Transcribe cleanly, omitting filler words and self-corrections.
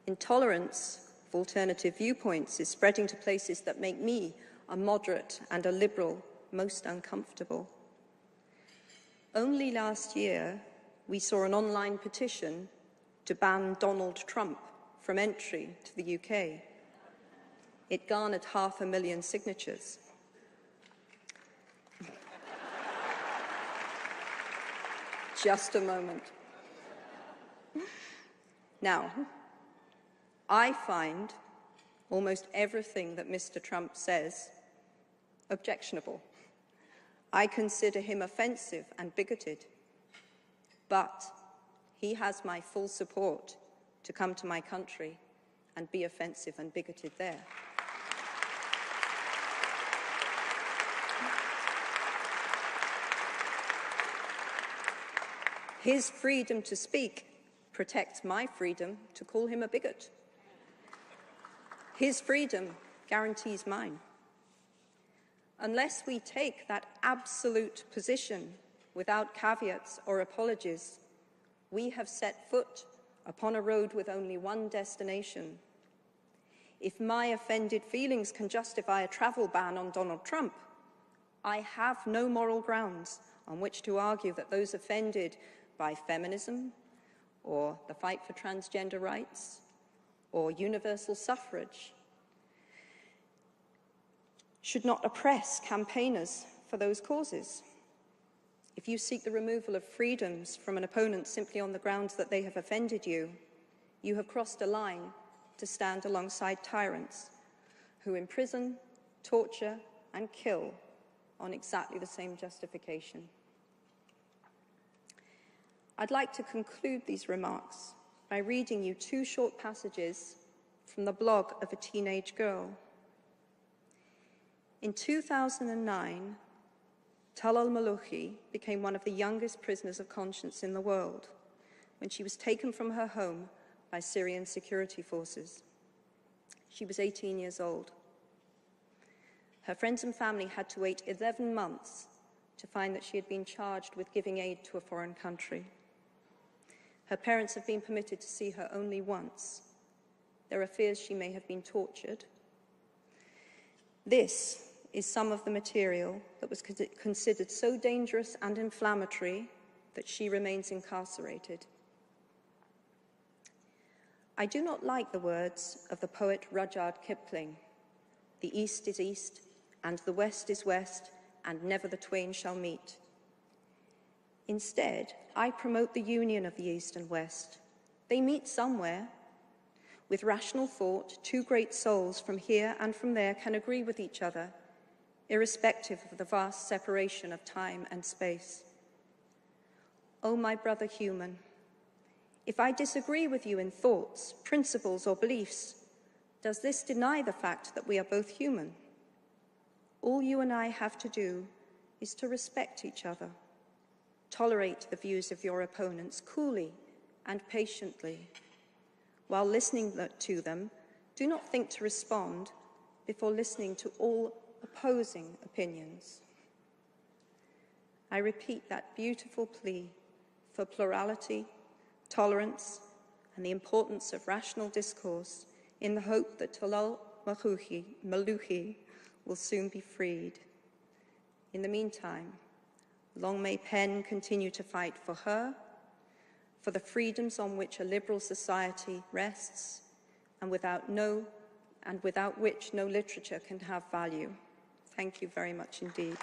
Intolerance of alternative viewpoints is spreading to places that make me, a moderate and a liberal, most uncomfortable. Only last year, we saw an online petition to ban Donald Trump from entry to the UK. It garnered 500,000 signatures. Just a moment. Now, I find almost everything that Mr. Trump says objectionable. I consider him offensive and bigoted, but he has my full support to come to my country and be offensive and bigoted there. His freedom to speak protects my freedom to call him a bigot. His freedom guarantees mine. Unless we take that absolute position without caveats or apologies, we have set foot upon a road with only one destination. If my offended feelings can justify a travel ban on Donald Trump, I have no moral grounds on which to argue that those offended by feminism, or the fight for transgender rights, or universal suffrage should not oppress campaigners for those causes. If you seek the removal of freedoms from an opponent simply on the grounds that they have offended you, you have crossed a line to stand alongside tyrants who imprison, torture, and kill on exactly the same justification. I'd like to conclude these remarks by reading you two short passages from the blog of a teenage girl. In 2009, Talal Malouchi became one of the youngest prisoners of conscience in the world when she was taken from her home by Syrian security forces. She was 18 years old. Her friends and family had to wait 11 months to find that she had been charged with giving aid to a foreign country. Her parents have been permitted to see her only once. There are fears she may have been tortured. This is some of the material that was considered so dangerous and inflammatory that she remains incarcerated. I do not like the words of the poet Rudyard Kipling, "The East is East, and the West is West, and never the twain shall meet." Instead, I promote the union of the East and West. They meet somewhere. With rational thought, two great souls from here and from there can agree with each other, irrespective of the vast separation of time and space. Oh, my brother human, if I disagree with you in thoughts, principles, or beliefs, does this deny the fact that we are both human? All you and I have to do is to respect each other. Tolerate the views of your opponents coolly and patiently. While listening to them, do not think to respond before listening to all opposing opinions. I repeat that beautiful plea for plurality, tolerance, and the importance of rational discourse in the hope that Talal Malouchi will soon be freed. In the meantime, long may PEN continue to fight for her, for the freedoms on which a liberal society rests, and without which no literature can have value. Thank you very much indeed.